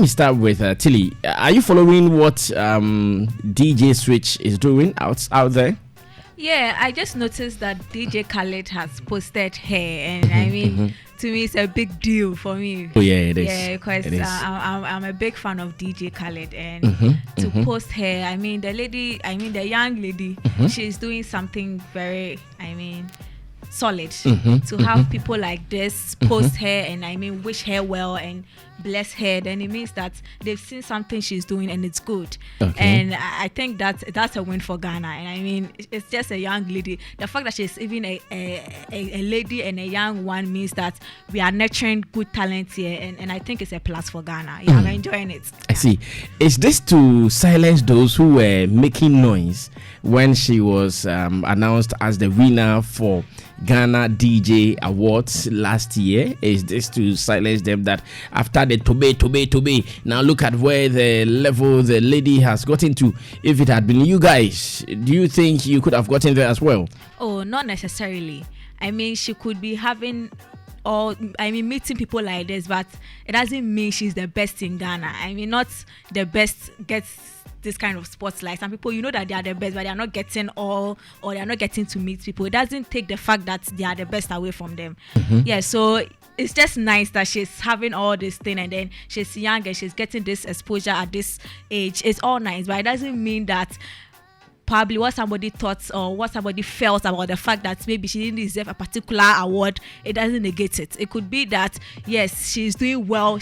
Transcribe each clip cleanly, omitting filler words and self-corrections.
me start with Tilly. Are you following what DJ Switch is doing out there? Yeah, I just noticed that DJ Khaled has posted her, and I mean, to me, it's a big deal for me. Oh yeah, it is. Yeah, because I'm a big fan of DJ Khaled, and to post her, I mean, the young lady, she's doing something very, solid. To have people like this post her and wish her well and bless her, then it means that they've seen something she's doing and it's good. And I think that's a win for Ghana. And it's just a young lady. The fact that she's even a lady and a young one means that we are nurturing good talent here, and I think it's a plus for Ghana. Yeah, I'm enjoying it. I see. Is this to silence those who were making noise when she was announced as the winner for Ghana DJ Awards last year? Is this to silence them that after the tobe, now look at where the level the lady has gotten to? If it had been you guys, do you think you could have gotten there as well? Oh, not necessarily. She could be having meeting people like this, but it doesn't mean she's the best in Ghana. Not the best gets this kind of spotlight. Some people, that they are the best, but they are not getting all, or they are not getting to meet people. It doesn't take the fact that they are the best away from them. Yeah, so it's just nice that she's having all this thing, and then she's young and she's getting this exposure at this age. It's all nice, but it doesn't mean that probably what somebody thought or what somebody felt about the fact that maybe she didn't deserve a particular award, it doesn't negate it. It could be that yes, she's doing well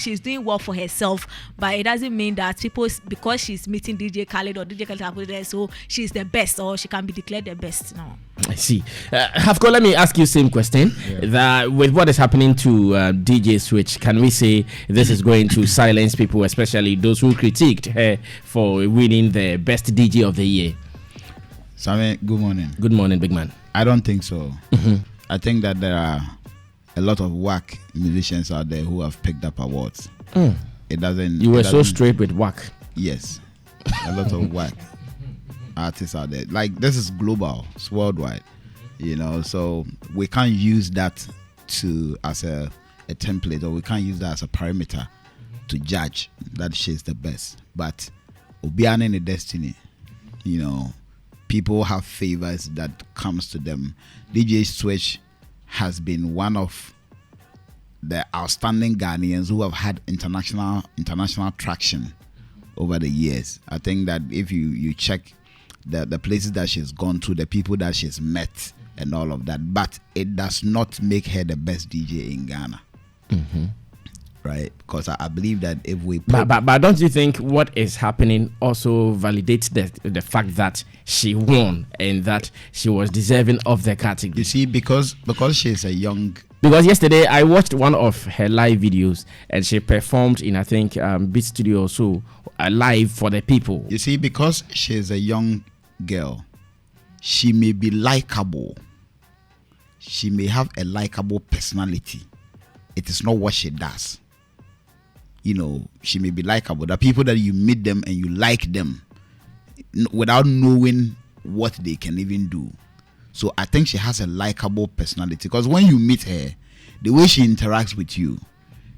for herself, but it doesn't mean that people, because she's meeting DJ Khaled or DJ Khaled put there, so she's the best or she can be declared the best. No. I see. Hafko, let me ask you the same question. That with what is happening to DJ Switch, can we say this is going to silence people, especially those who critiqued her for winning the best DJ of the year? Sammy, good morning. Good morning, big man. I don't think so. I think that there are a lot of whack musicians out there who have picked up awards. It doesn't. You were so straight with whack. Yes, a lot of whack artists out there. Like, this is global, it's worldwide. So we can't use that as a template, or we can't use that as a parameter to judge that she's the best. But Obiane in the destiny, people have favors that comes to them. DJ Switch has been one of the outstanding Ghanaians who have had international traction over the years. I think that if you check the places that she's gone to, the people that she's met and all of that, but it does not make her the best DJ in Ghana. Right, because I believe that if we but don't you think what is happening also validates the fact that she won and that she was deserving of the category? You see, because she's a young. Because yesterday I watched one of her live videos and she performed in, I think, Beat Studio or so, live for the people. You see, because she's a young girl, she may be likable. She may have a likable personality. It is not what she does. She may be likable. The people that you meet them and you like them without knowing what they can even do. So I think she has a likable personality, because when you meet her, the way she interacts with you,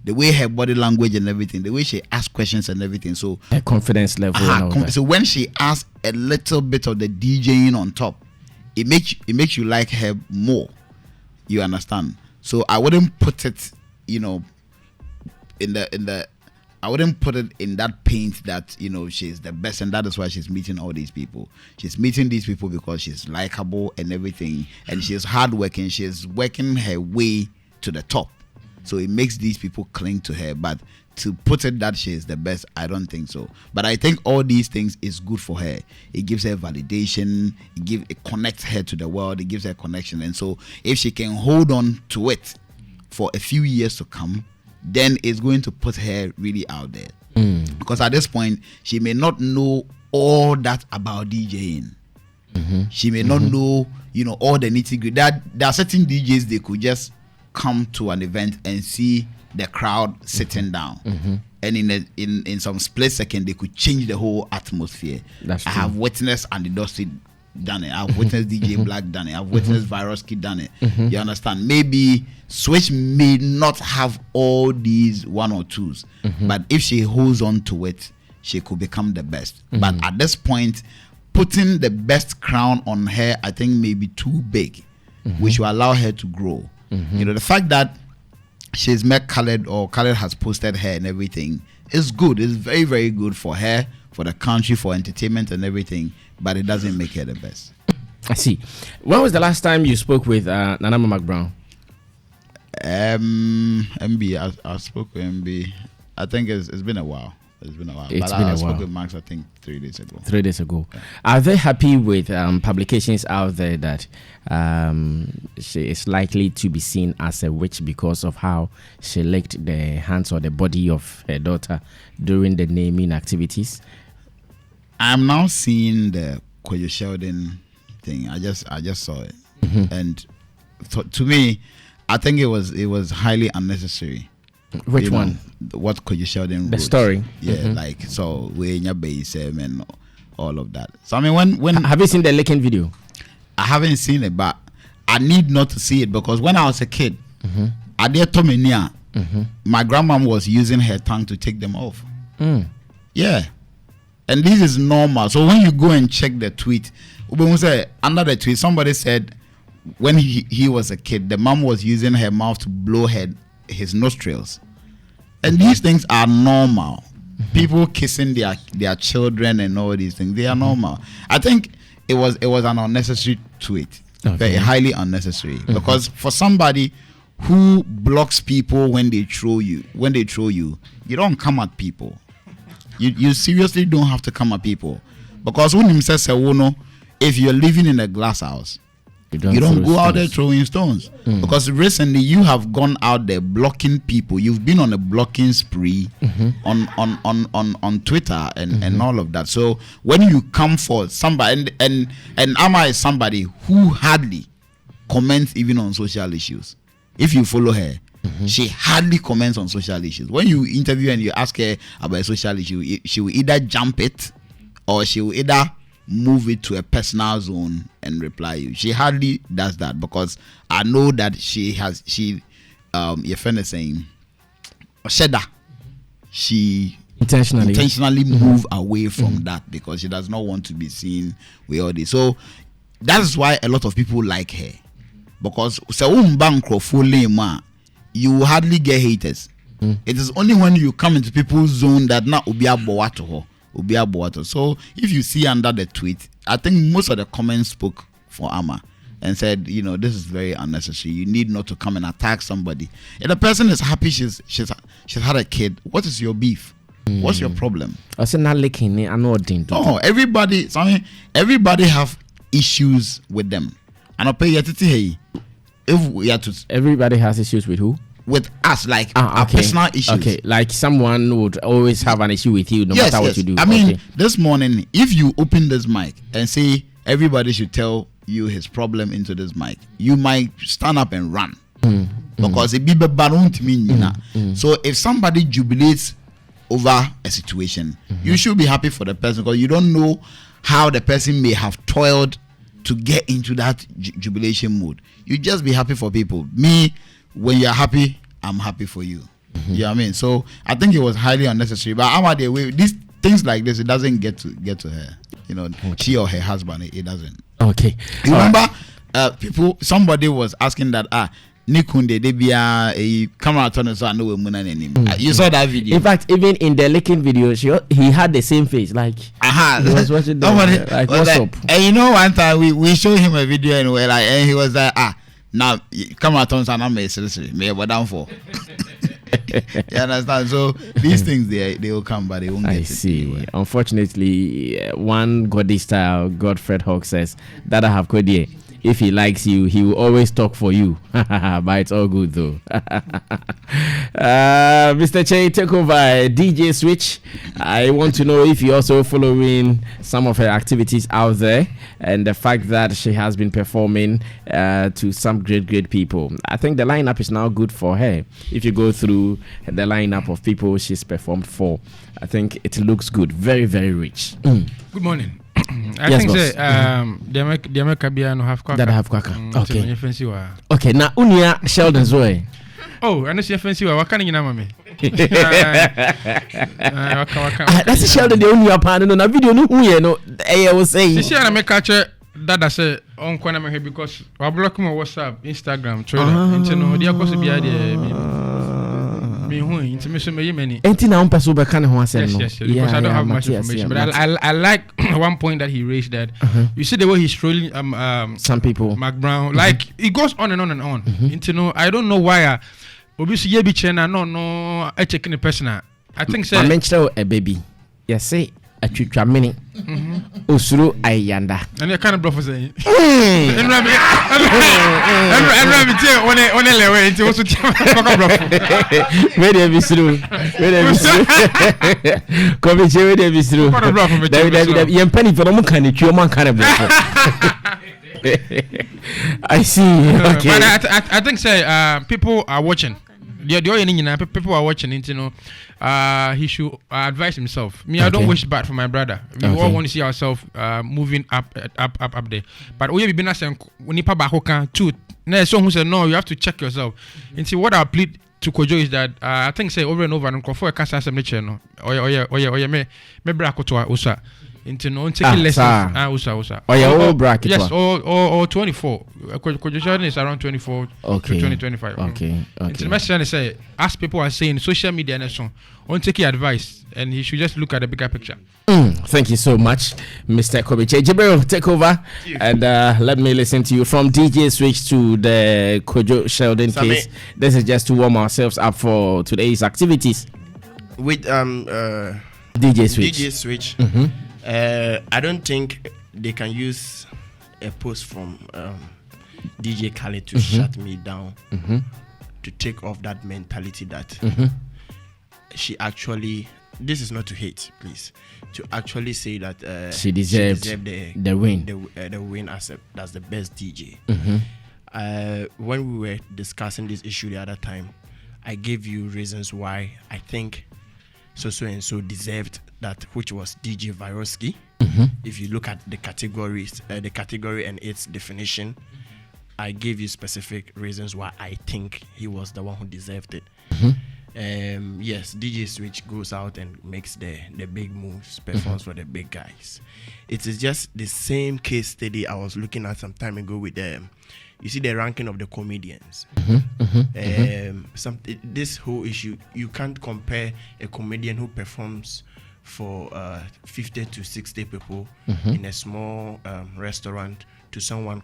the way her body language and everything, the way she asks questions and everything, so her confidence level. So when she asks a little bit of the DJing on top, it makes you like her more. You understand? So I wouldn't put it, I wouldn't put it in that paint that she's the best and that is why she's meeting all these people. She's meeting these people because she's likable and everything, and she's hardworking. She's working her way to the top, so it makes these people cling to her. But to put it that she's the best, I don't think so. But I think all these things is good for her. It gives her validation. It connects her to the world. It gives her connection, and so if she can hold on to it for a few years to come, then it's going to put her really out there. Because at this point, she may not know all that about DJing. She may not know, all the nitty-gritty. There are certain DJs, they could just come to an event and see the crowd sitting down. And in some split second, they could change the whole atmosphere. That's true. I have witnessed and industry done it. I've witnessed DJ Black done it. I've witnessed Virus Kid done it. You understand? Maybe Switch may not have all these one or twos, but if she holds on to it, she could become the best. But at this point, putting the best crown on her, I think may be too big, which will allow her to grow. You know, the fact that she's met Khaled, or Khaled has posted her and everything, is good. It's very, very good for her, for the country, for entertainment and everything, but it doesn't make her the best. I see. When was the last time you spoke with Ama McBrown? MB, I spoke with MB. I think it's been a while. I spoke with Max, I think 3 days ago. 3 days ago. Yeah. Are they happy with publications out there that she is likely to be seen as a witch because of how she licked the hands or the body of her daughter during the naming activities? I'm now seeing the Kwadwo Sheldon thing. I just saw it, and to me, I think it was highly unnecessary. Which one? What Kwadwo Sheldon wrote. The story. Yeah, like, so we in your base and all of that. So I mean, when have you seen the licking video? I haven't seen it, but I need not to see it, because when I was a kid, my grandma was using her tongue to take them off. Yeah, and this is normal. So when you go and check the tweet, under the tweet, somebody said when he was a kid, the mom was using her mouth to blow his nostrils, and these things are normal. People kissing their children and all these things, they are normal. I think it was an unnecessary tweet, very highly unnecessary, because for somebody who blocks people when they throw you, you don't come at people. You seriously don't have to come at people, because when him says if you're living in a glass house, you don't go out there throwing stones. Because recently you have gone out there blocking people. You've been on a blocking spree on Twitter and all of that. So when you come for somebody, and Ama is somebody who hardly comments even on social issues. If you follow her, she hardly comments on social issues. When you interview and you ask her about a social issue, she will either jump it, or she will either move it to a personal zone and reply you. She hardly does that, because I know that your friend is saying she intentionally move away from that, because she does not want to be seen with all this. So that's why a lot of people like her, because you will hardly get haters. It is only when you come into people's zone that now So if you see under the tweet, I think most of the comments spoke for Ama and said, this is very unnecessary. You need not to come and attack somebody. If the person is happy she's had a kid, what is your beef? What's your problem? I said not licking. I know everybody have issues with them. And I pay if we are to, everybody has issues with who? With us, like our personal issues. Okay, like someone would always have an issue with you, no matter what you do. I mean, this morning, if you open this mic and say everybody should tell you his problem into this mic, you might stand up and run, because it be baron to me. So if somebody jubilates over a situation, you should be happy for the person, because you don't know how the person may have toiled to get into that jubilation mood. You just be happy for people. Me, when you're happy, I'm happy for you. You know what I mean? So I think it was highly unnecessary. But I'm the way these things like this, it doesn't get to her. She or her husband, it doesn't. Okay. You remember somebody was asking that Nikunde they be a camera turner, so I know you saw that video. In fact, even in the licking video, he had the same face, like he was watching like what's up? And one time we showed him a video and he was like now camera turns and I'm seriously me down for. You understand? So these things they will come, but they won't get it. I see. Anyway. Unfortunately, one Goddy style, Godfred Hawk says that I have Kodie. If he likes you, he will always talk for you. But it's all good though. Mr. Che, take over DJ Switch. I want to know if you're also following some of her activities out there and the fact that she has been performing to some great people. I think the lineup is now good for her. If you go through the lineup of people she's performed for, I think it looks good. Very, very rich. Good morning. I Yes, think boss. the America beer no have That have quacker. Okay. Offensive. Okay. Now unia Sheldon's way. Oh, and it's offensive. What can you name me? That's Sheldon the only partner no na video no who no I was saying. This year I make catch that I say on kwana me because I block my WhatsApp, Instagram, Twitter. Into no dia koso bia de me hu into me so me many. Enti na person be kan ho asem no. Yes, because I don't have much information, but I like one point that he raised that you see the way he's trolling some people McBrown like it goes on and on and on. Into no I don't know why obviously ye be chena no I checking the personal. I think say I mentioned a baby. Yes say atwitwa mini osuro ayanda and you kind of bluff saying and rabbit on a level into also bluff where they be through come here where they be through David you penny for no can you man can bluff I see okay but I think say people are watching people are watching it, you know. He should advise himself. Me, I don't wish bad for my brother. We all want to see ourselves moving up there. But we have been asking when you papa hoka too. Now someone who said no, you have to check yourself. And see what I plead to Kwadwo is that I think say over and over and for a cast assembly channel. Oh me brako to usa. Into no taking lessons. Usa. Oh bracket. Yes, or 24. Kwadwo is around 24 to 2025. Okay. Into the message say, as people are saying, social media and so on, take your advice, and he should just look at the bigger picture. Thank you so much, Mr. Kobiche. Jibril, take over and let me listen to you from DJ Switch to the Kwadwo Sheldon case. This is just to warm ourselves up for today's activities. With DJ Switch. I don't think they can use a post from DJ Khaled to shut me down, to take off that mentality that she actually, this is not to hate, please, to actually say that she deserved the win. The win as the best DJ. When we were discussing this issue the other time, I gave you reasons why I think so and so deserved that, which was DJ Viroski. If you look at the categories, the category and its definition, I gave you specific reasons why I think he was the one who deserved it. Yes, DJ Switch goes out and makes the big moves, performs for the big guys. It is just the same case study I was looking at some time ago with them. You see the ranking of the comedians. This whole issue, you can't compare a comedian who performs for 50 to 60 people in a small restaurant to someone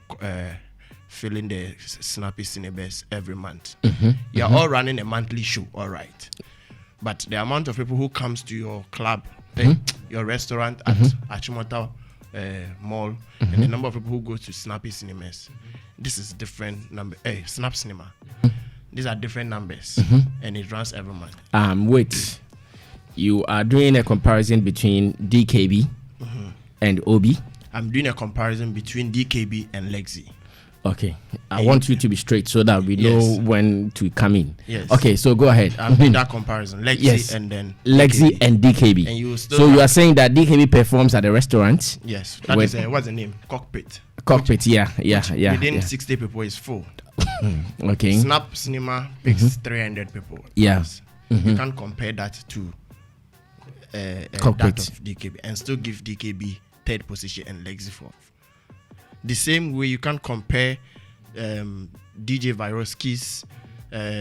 filling the Snappy Cinebus every month. You're all running a monthly show, all right. But the amount of people who comes to your club, your restaurant at Achimota Mall, and the number of people who go to Snappy Cinemas, this is different number. Snap Cinema. These are different numbers, and it runs every month. Wait. You are doing a comparison between DKB and Obi. I'm doing a comparison between DKB and Lexi. Okay. I want you to be straight so that we know when to come in. Yes. Okay, so go ahead. I'm doing that comparison. Lexi and then Lexi and DKB. And you so you are saying that DKB performs at the restaurant? Yes. That is what's the name? Cockpit. Yeah. Within 60 people is full. Okay. Snap Cinema picks 300 people. Yes. You can't compare that to that of DKB and still give DKB third position and Lexi fourth. The same way you can't compare DJ Viroski's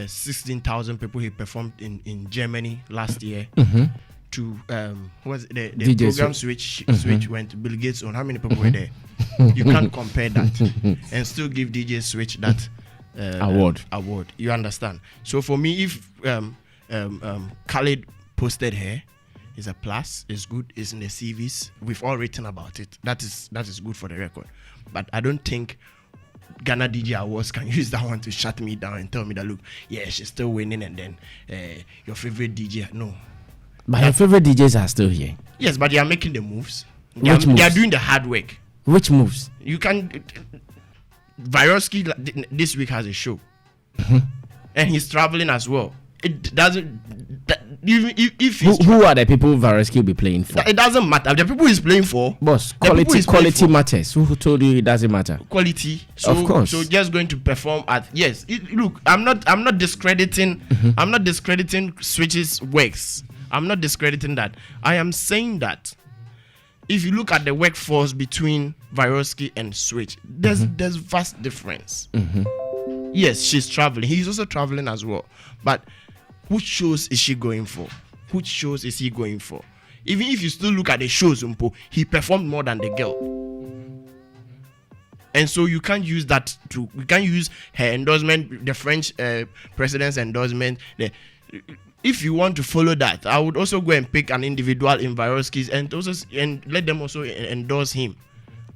16,000 people he performed in Germany last year to what's the program Switch went to Bill Gates on. How many people were there? You can't compare that and still give DJ Switch that award. You understand? So for me, if Khaled posted her, it's a plus. It's good. It's in the CVs. We've all written about it. That is good for the record. But I don't think Ghana DJ Awards can use that one to shut me down and tell me that, look, yeah, she's still winning, and then your favorite DJ. No. But your favorite DJs are still here. Yes, but they are making the moves. They are doing the hard work. Which moves? You can. Viroski this week has a show, and he's traveling as well. It doesn't. if who are the people Varosky will be playing for? It doesn't matter. The people he's playing for, boss. Quality matters. Who told you it doesn't matter? Quality. So, of course. So just going to perform at look. I'm not discrediting. I'm not discrediting Switch's works. I'm not discrediting that. I am saying that if you look at the workforce between Varosky and Switch, there's vast difference. Yes, she's traveling. He's also traveling as well. But which shows is she going for? Which shows is he going for? Even if you still look at the shows, he performed more than the girl. And so you can't use that you can't use her endorsement, the French president's endorsement. If you want to follow that, I would also go and pick an individual in Varosky's and let them also endorse him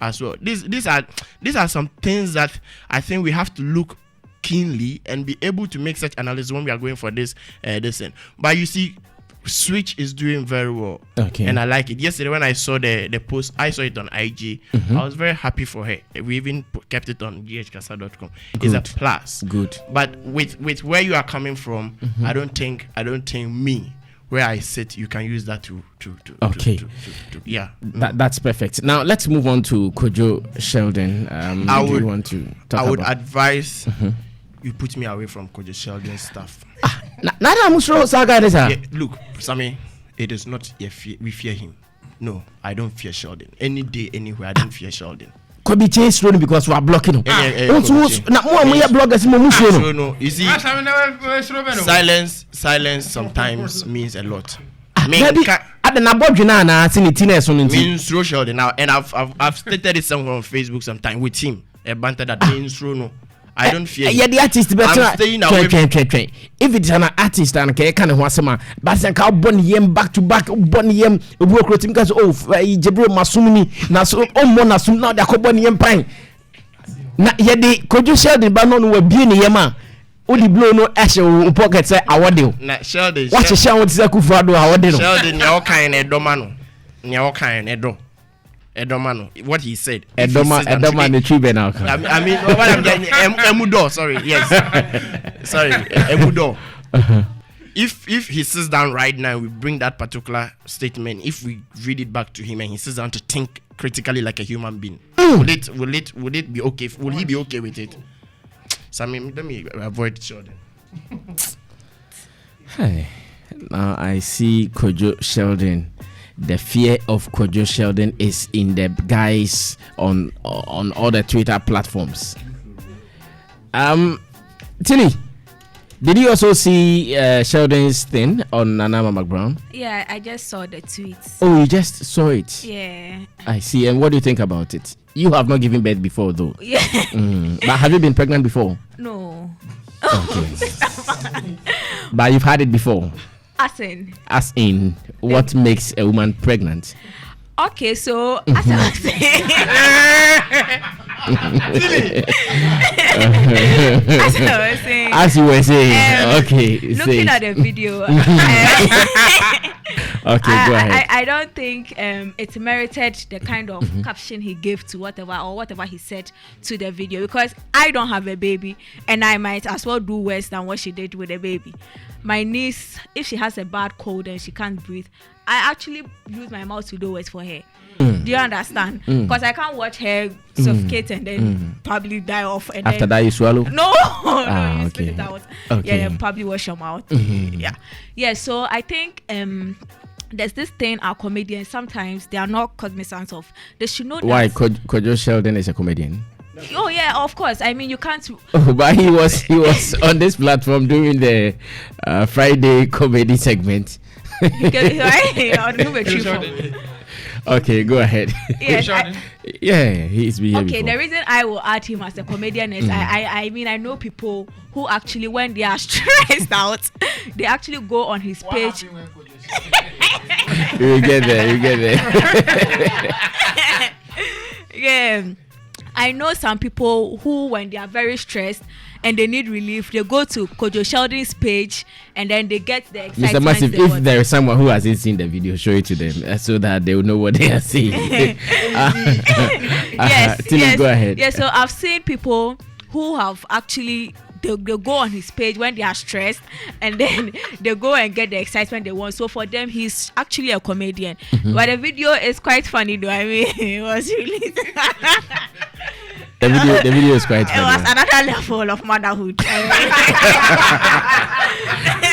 as well. These are some things that I think we have to look keenly and be able to make such analysis when we are going for this end. But you see, Switch is doing very well, and I like it. Yesterday when I saw the post, I saw it on IG. I was very happy for her. We even kept it on ghkasa.com. It's a plus. Good. But with where you are coming from, I don't think me where I sit, you can use that to That's perfect. Now let's move on to Kwadwo Sheldon. I would advise you put me away from Kwadwo Sheldon's stuff. Look, Sammy, it is not we fear him. No, I don't fear Sheldon. Any day, anywhere, I don't fear Sheldon. Could be chased because we are blocking him. You see, silence sometimes means a lot. Means throw Sheldon now, and I've stated it somewhere on Facebook sometime with him. A banter that means throw no. I don't fear him. Yeah, the artist better. I'm staying away. If it's an artist and kind of wasema, but I can't burn him back to back, burn him. We work with him because Jebro Masumni, Naso, Monasum, now they burn him pine. Na yedi Kwadwo Sheldon banon we bien yema. Odi blow no ash pocket say awade. Na Sheldon. What you shout say Kufado awade no. Sheldon ya kind edomano. Nya kind edo. Edomano, what he said. Edoma the tree now. I mean, what I'm getting, Emudo. Sorry, yes, sorry, Emudo. If he sits down right now, we bring that particular statement. If we read it back to him and he sits down to think critically like a human being, will it be okay? Will he be okay with it? Sammy, let me avoid Sheldon. Hey, now I see Kwadwo Sheldon. The fear of Kwadwo Sheldon is in the guys on all the Twitter platforms. Tilly, did you also see Sheldon's thing on Ama McBrown? Yeah, I just saw the tweets. Oh, you just saw it? Yeah. I see. And what do you think about it? You have not given birth before, though. Yeah. But have you been pregnant before? No. Okay. But you've had it before? As in, what makes a woman pregnant? Okay, so as I was saying, as you were saying, okay. Looking at the video, okay, go ahead. I don't think it merited the kind of caption he gave to whatever he said to the video, because I don't have a baby and I might as well do worse than what she did with the baby. My niece, if she has a bad cold and she can't breathe, I actually use my mouth to do worse for her. Do you understand? Because I can't watch her suffocate and then probably die off. And after that, you swallow? No, you spit it out. Okay. Yeah, probably wash your mouth. Yeah. So I think there's this thing our comedians sometimes they are not cognizant of. They should know. Why Kwadwo Sheldon is a comedian? Oh yeah, of course. I mean, you can't. Oh, but he was on this platform doing the Friday comedy segment. Okay, go ahead. Yes, he's behaving. Okay, the reason I will add him as a comedian is I mean I know people who actually when they are stressed out, they actually go on his page. You get there. Yeah. I know some people who, when they are very stressed and they need relief, they go to Kwadwo Sheldon's page and then they get the excitement. Mr. Massive, if there is someone who hasn't seen the video, show it to them so that they will know what they are seeing. Yes. Go ahead. Yeah, so I've seen people who have actually they go on his page when they are stressed, and then they go and get the excitement they want. So for them, he's actually a comedian. But the video is quite funny, though. I mean, it was really. The video is quite funny. It was another level of motherhood.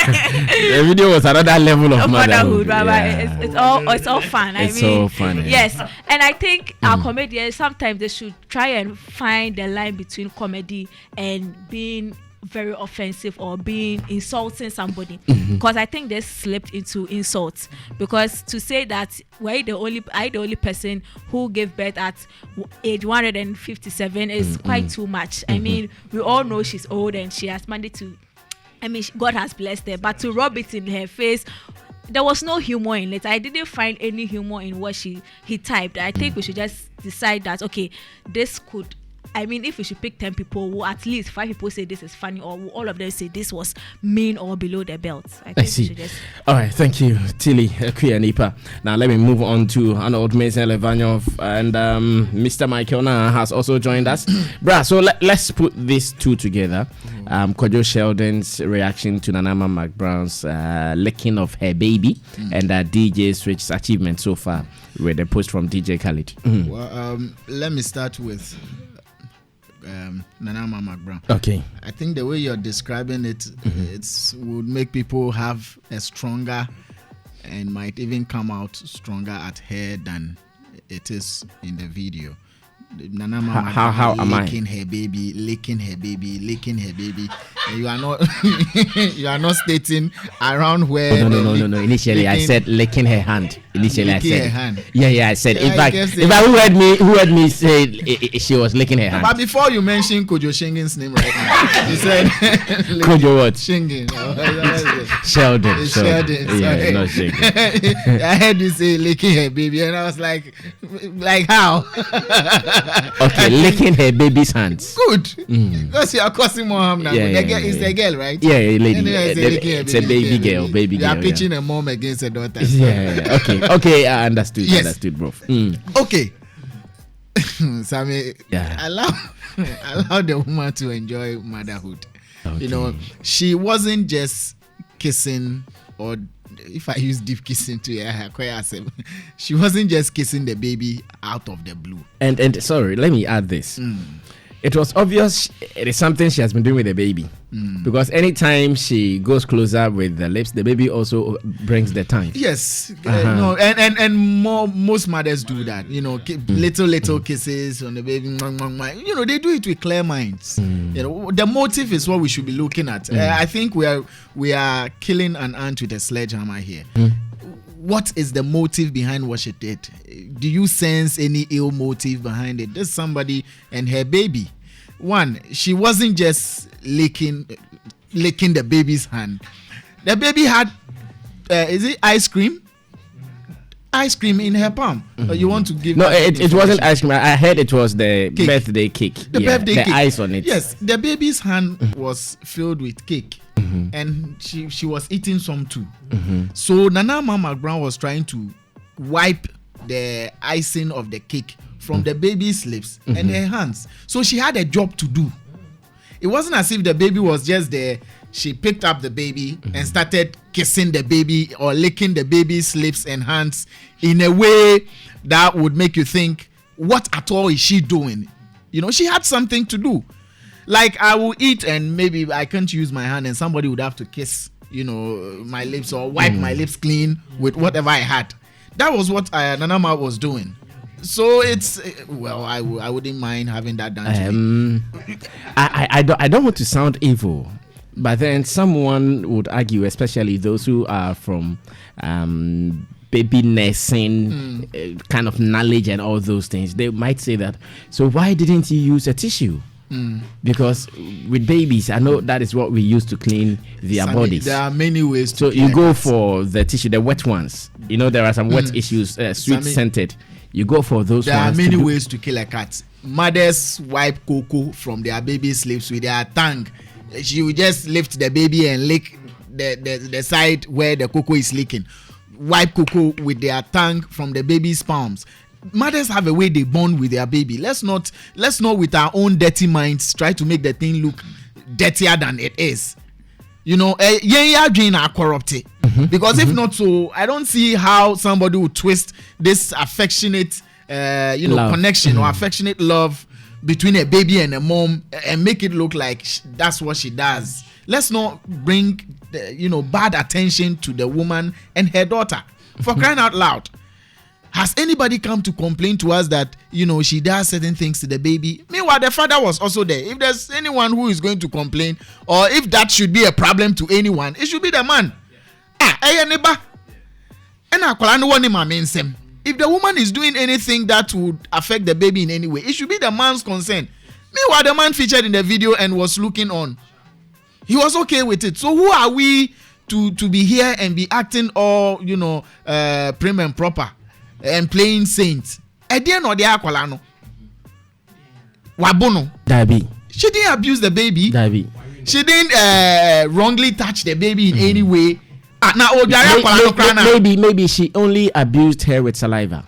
The video was another level of motherhood. Yeah. It's all fun. It's all funny. Yes, and I think our comedians sometimes they should try and find the line between comedy and being very offensive or being insulting somebody, because I think they slipped into insults. Because to say that I the only person who gave birth at age 157 is quite too much. I mean, we all know she's old and she has managed to. I mean, God has blessed her, but to rub it in her face, there was no humor in it. I didn't find any humor in what he typed. I think we should just decide that, okay, this could. I mean, if we should pick 10 people, will at least 5 people say this is funny, or will all of them say this was mean or below the belt? I see. All right, thank you, Tilly, Queer Nipa. Now let me move on to Arnold Mason Levanov, and Mr. Michael Na has also joined us. Bruh, so let's put these two together. Kwadwo Sheldon's reaction to Ama McBrown's licking of her baby, and DJ Switch's achievement so far with a post from DJ Khaled. Well, let me start with Ama McBrown. Okay. I think the way you're describing it, would make people have a stronger and might even come out stronger at her than it is in the video. How am I licking her baby? And you are not stating around where. No. Initially, I said licking her hand. Her hand. Yeah. I said. In fact, who heard me say she was licking her hand. But before you mentioned Kwadwo Shengen's name right now, you said Kwadwo what? Shengen. Sheldon. Yeah, not Shengen. I heard you say licking her baby, and I was like how? Okay, licking her baby's hands. Good. Because you are causing more harm now. It's a girl, right? Yeah, a lady. It's a baby girl. You are pitching a mom against a daughter. Yeah. Okay. I understood. Yes. Understood, bro. Okay. Sammy, allow the woman to enjoy motherhood. Okay. You know, she wasn't just kissing, or if I use deep kissing to she wasn't just kissing the baby out of the blue. And sorry, let me add this. It was obvious it is something she has been doing with the baby, because anytime she goes closer with the lips, the baby also brings the tongue. Yes, no, and most mothers do that. You know, little kisses on the baby. You know, they do it with clear minds. You know, the motive is what we should be looking at. I think we are killing an ant with a sledgehammer here. What is the motive behind what she did? Do you sense any ill motive behind it? There's somebody and her baby. One, she wasn't just licking the baby's hand. The baby had, is it ice cream? Ice cream in her palm. You want to give? No, it wasn't ice cream. I heard it was the birthday cake. The birthday cake. Ice on it. Yes, the baby's hand was filled with cake. And she was eating some too. So Ama McBrown was trying to wipe the icing of the cake from the baby's lips and her hands. So she had a job to do. It wasn't as if the baby was just there. She picked up the baby and started kissing the baby or licking the baby's lips and hands in a way that would make you think, what at all is she doing? You know, she had something to do. Like, I will eat and maybe I can't use my hand and somebody would have to kiss, you know, my lips or wipe my lips clean with whatever I had. That was what Nanama was doing. So it's, well, I wouldn't mind having that done to me. I don't want to sound evil, but then someone would argue, especially those who are from baby nursing kind of knowledge and all those things, they might say that, so why didn't you use a tissue? Because with babies, I know that is what we use to clean their bodies. There are many ways to so you go for the tissue, the wet ones. You know, there are some wet issues, sweet scented. You go for those there ones. There are many ways to kill a cat. Mothers wipe cocoa from their baby's lips with their tongue. She will just lift the baby and lick the side where the cocoa is leaking. Wipe cocoa with their tongue from the baby's palms. Mothers have a way they bond with their baby. Let's not with our own dirty minds try to make the thing look dirtier than it is. You know, dream are corrupted. Because if not so, I don't see how somebody would twist this affectionate, love. Connection or affectionate love between a baby and a mom and make it look like that's what she does. Let's not bring, bad attention to the woman and her daughter. For crying out loud. Has anybody come to complain to us that, she does certain things to the baby? Meanwhile, the father was also there. If there's anyone who is going to complain, or if that should be a problem to anyone, it should be the man. If the woman is doing anything that would affect the baby in any way, it should be the man's consent. Meanwhile, the man featured in the video and was looking on. He was okay with it. So who are we to be here and be acting all, prim and proper? And playing saints. Edian or the Aqualano. Wabono. Dabi. She didn't abuse the baby. Dabi. She didn't wrongly touch the baby in any way. Maybe she only abused her with saliva.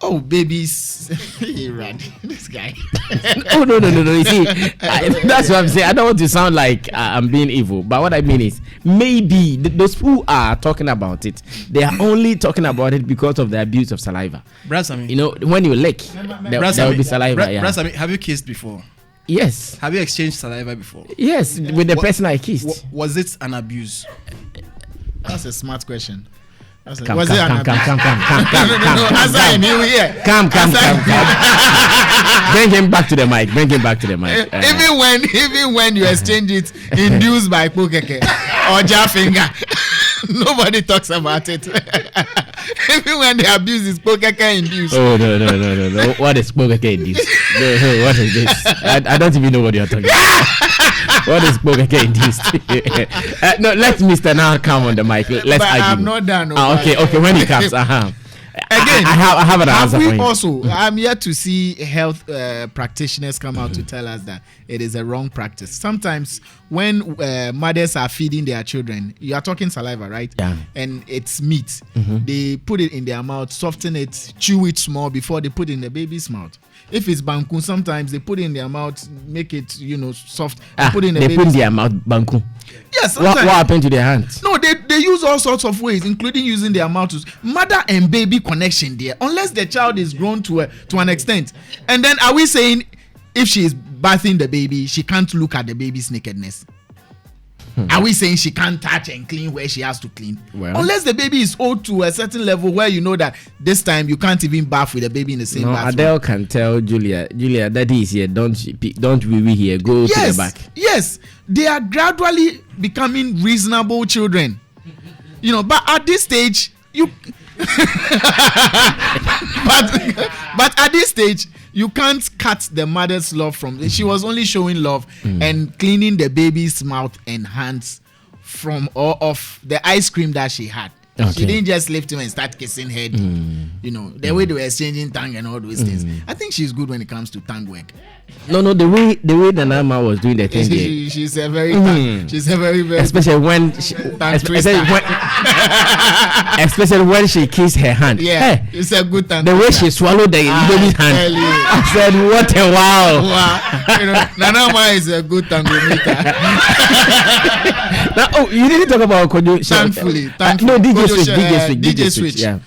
Oh, babies. This guy. Oh, no. You see, that's what I'm saying. I don't want to sound like I'm being evil. But what I mean is, maybe those who are talking about it, they are only talking about it because of the abuse of saliva. Sammy. When you lick, there will be saliva. Sammy, have you kissed before? Yes. Have you exchanged saliva before? Yes, with the person I kissed. Was it an abuse? That's a smart question. Come. Answer here. Come. Bring him back to the mic. Even when you exchange it induced by Pokeke or Jafinger, nobody talks about it. Even when the abuse is Pokeke induced. Oh no. What is Pokeke induced? No, what is this? I don't even know what you're talking about. What is Pokeke induced? No, let Mr. Now come on the mic. Let's argue. I'm not done. Okay. When he comes, Again, I have an answer for him. Also, I'm yet to see health practitioners come out to tell us that it is a wrong practice. Sometimes when mothers are feeding their children, you are talking saliva, right? Yeah. And it's meat. They put it in their mouth, soften it, chew it small before they put it in the baby's mouth. If it's banku, sometimes they put it in their mouth, make it, soft. Put it in they put in their mouth banku. Yes. What happened to their hands? No, they use all sorts of ways, including using their mouth to mother and baby connection there. Unless the child is grown to an extent, and then are we saying if she is bathing the baby, she can't look at the baby's nakedness? Are we saying she can't touch and clean where she has to clean? Well, unless the baby is old to a certain level where you know that this time you can't even bath with the baby in the same bathroom. Adele can tell Julia, daddy is here. Don't we here? Go to the back. Yes, they are gradually becoming reasonable children. But at this stage, but at this stage, you can't cut the mother's love from. She was only showing love and cleaning the baby's mouth and hands from or off the ice cream that she had. Okay. She didn't just lift him and start kissing head. The way they were exchanging tongue and all those things. I think she's good when it comes to tongue work. No, the way Nanama was doing the thing. She's a very very especially when especially when she kissed her hand. Yeah, hey, it's a good tongue. The way she swallowed the baby's hand. I said, what a wow. Nanama is a good tongue maker. Now, you didn't talk about Kwadwo. Thankfully. No, DJ Switch. Yeah.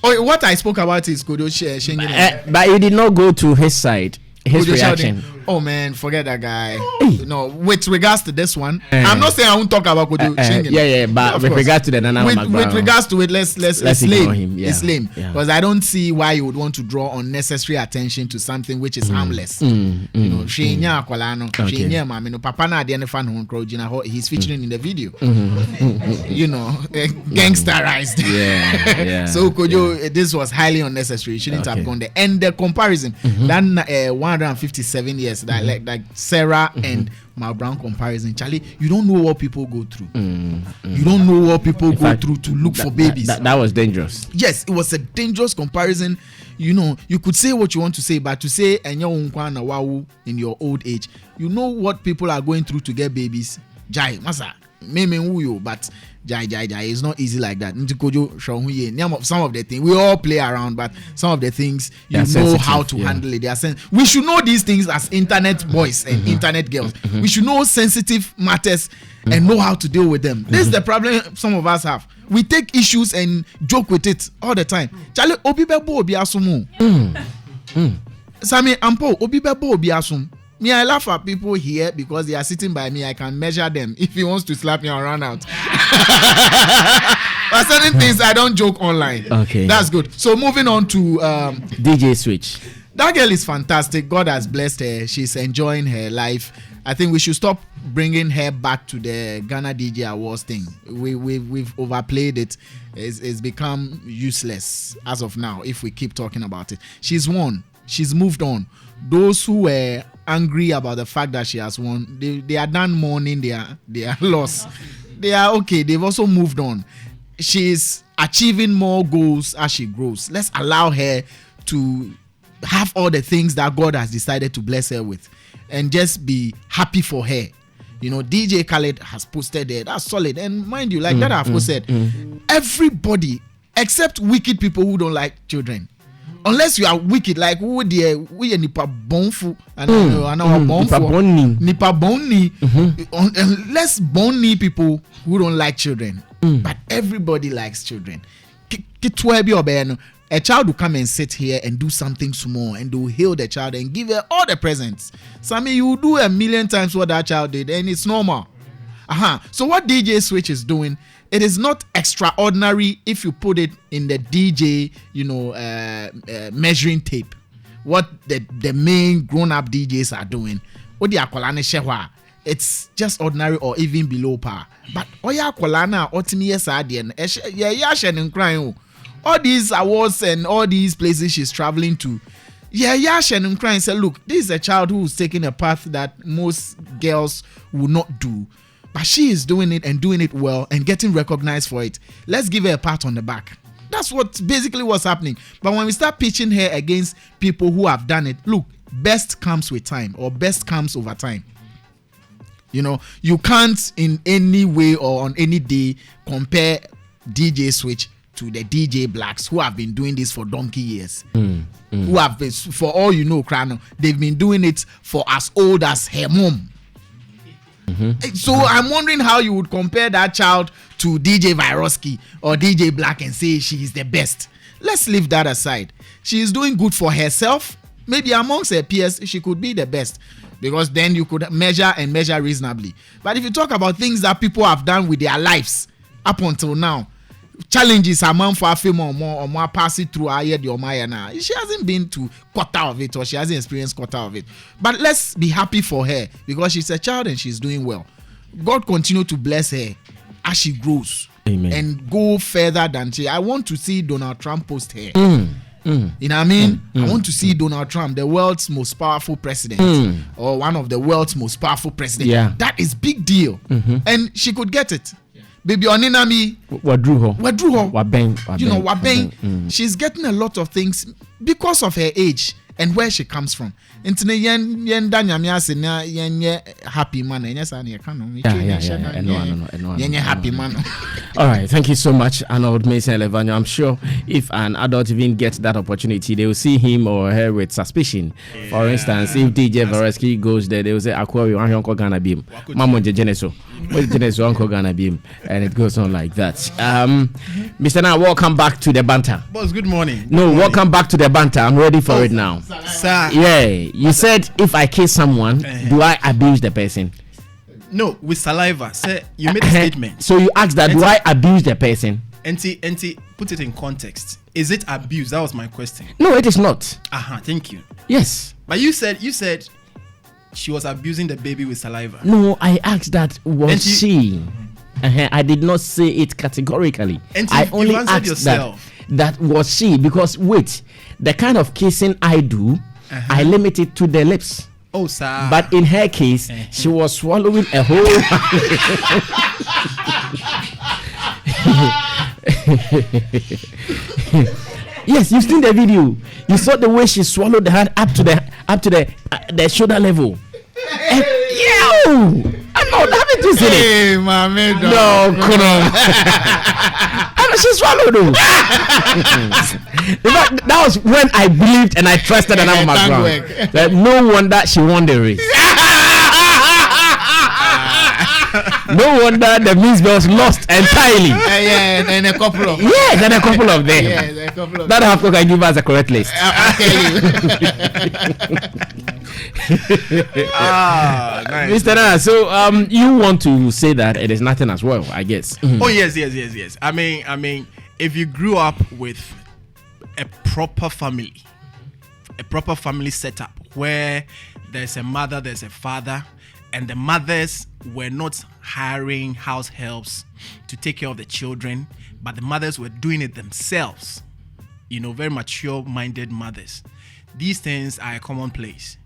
Oh, what I spoke about is Kwadwo Sheldon. But you did not go to his side. His reaction. Sheldon. Oh man, forget that guy. No, with regards to this one, I'm not saying I won't talk about Kwadwo Sheldon. Yeah, but with regards to the Ama McBrown, with regards to it, let's ignore him. Yeah. It's lame because I don't see why you would want to draw unnecessary attention to something which is harmless. Shenya Akwalano, Shenya Mamino, Papa na de fan hon crowd. He's featuring in the video. Gangsterized. Yeah. So Kwadwo, this was highly unnecessary. Shouldn't have gone there. And the comparison, that 157 years, like Sarah and McBrown comparison, Charlie, you don't know what people go through. You don't know what people go through to look for babies. That was dangerous. Yes, it was a dangerous comparison. You could say what you want to say, but to say in your old age, you know what people are going through to get babies. Jai, masa, but Jai. It's not easy like that. Some of the things we all play around, but some of the things you know how to handle it. They are we should know these things as internet boys and internet girls. We should know sensitive matters and know how to deal with them. This is the problem some of us have. We take issues and joke with it all the time. Charlie, Obibebo Obi Asumu. Sammy Ampo, Obibebo Obi Asum. Me, I laugh at people here because they are sitting by me. I can measure them. If he wants to slap me, I'll run out. But certain things I don't joke online. Okay, that's good. So moving on to DJ Switch. That girl is fantastic. God has blessed her. She's enjoying her life. I think we should stop bringing her back to the Ghana DJ Awards thing. We've overplayed it. It's become useless as of now if we keep talking about it. She's won. She's moved on. Those who were angry about the fact that she has won, they are done mourning their loss. They are okay. They've also moved on. She's achieving more goals as she grows. Let's allow her to have all the things that God has decided to bless her with, and just be happy for her. You know, DJ Khaled has posted there. That's solid. And mind you, like that I've said, everybody except wicked people who don't like children. Unless you are wicked, like we nipa bonfu and nipa bonni, less bonni people who don't like children, but everybody likes children. A child will come and sit here and do something small, and they will heal the child and give her all the presents. Sammy, you do 1,000,000 times what that child did, and it's normal. So what DJ Switch is doing, it is not extraordinary if you put it in the DJ, measuring tape. What the main grown-up DJs are doing, it's just ordinary or even below par. But all these awards and all these places she's traveling to, and crying say, look, this is a child who is taking a path that most girls will not do. But she is doing it and doing it well and getting recognized for it. Let's give her a pat on the back. That's what basically what's happening. But when we start pitching her against people who have done it, look, best comes with time, or best comes over time. You can't in any way or on any day compare DJ Switch to the DJ Blacks who have been doing this for donkey years. Who have been, for all you know, Krano, they've been doing it for as old as her mom. So I'm wondering how you would compare that child to DJ Viroski or DJ Black and say she is the best. Let's leave that aside. She is doing good for herself. Maybe amongst her peers, she could be the best, because then you could measure reasonably. But if you talk about things that people have done with their lives up until now, challenges a man for fame or more passing through now. She hasn't been to quarter of it, or she hasn't experienced quarter of it. But let's be happy for her, because she's a child and she's doing well. God continue to bless her as she grows. Amen. And go further than she. I want to see Donald Trump post her. You know what I mean? I want to see Donald Trump, the world's most powerful president, or one of the world's most powerful presidents. Yeah. That is big deal. And she could get it. Baby Oninami Wabeng. She's getting a lot of things because of her age and where she comes from. Happy man. Happy man. All right, thank you so much, Arnold Mason Levanyo. I'm sure if an adult even gets that opportunity, they will see him or her with suspicion. Yeah. For instance, if DJ Vareski goes there, they will say, "Akwa, Uncle Ghana Beam, Mamo Geneso, Geneso, Uncle Ghana Beam," and it goes on like that. Mr. Now, welcome back to the banter. Boss, good morning. No, welcome back to the banter. I'm ready for it now. Sir. Yeah, you said if I kiss someone, do I abuse the person? No, with saliva. Sir, you made a statement. So you asked that, do I abuse the person? NT, put it in context. Is it abuse? That was my question. No, it is not. Thank you. Yes. But you said she was abusing the baby with saliva. No, I asked that, was she? I did not say it categorically. I only asked yourself. That was she, because wait, the kind of kissing I do, I limit it to the lips. Oh, sir. But in her case, she was swallowing a whole. Yes, you've seen the video. You saw the way she swallowed the hand up to the shoulder level. I'm not having you seen it? Hey, my man. No, Kuno. She swallowed him. That was when I believed and I trusted Ama McBrown. That no wonder she won the race. No wonder the Miss Bells lost entirely. Yeah, and a couple of. Yeah, then a couple of them. Yeah, a couple of. That half can give us a correct list. I'll tell you. Nice. Mr. Nana, so you want to say that it is nothing as well, I guess. Oh yes. I mean, if you grew up with a proper family setup where there's a mother, there's a father, and the mothers were not hiring house helps to take care of the children, but the mothers were doing it themselves. Very mature-minded mothers. These things are a commonplace.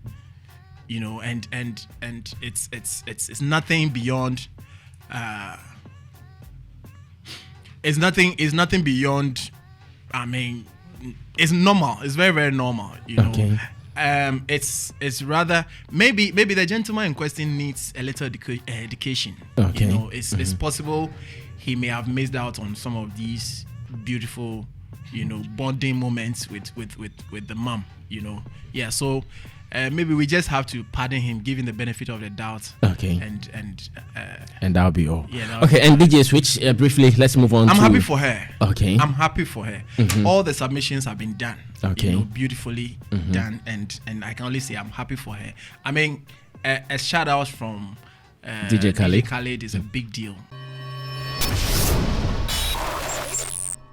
And it's nothing beyond. It's nothing beyond. I mean, it's normal. It's very, very normal. Okay. It's rather maybe the gentleman in question needs a little education. Okay. It's possible he may have missed out on some of these beautiful, bonding moments with the mom. Yeah. So maybe we just have to pardon him, give him the benefit of the doubt. Okay. And that'll be all. Yeah. Okay. And DJ Switch, briefly, let's move on. I'm happy for her. Okay. I'm happy for her. All the submissions have been done. Okay. Beautifully done, and I can only say I'm happy for her. I mean, a shout out from DJ Khaled is a big deal.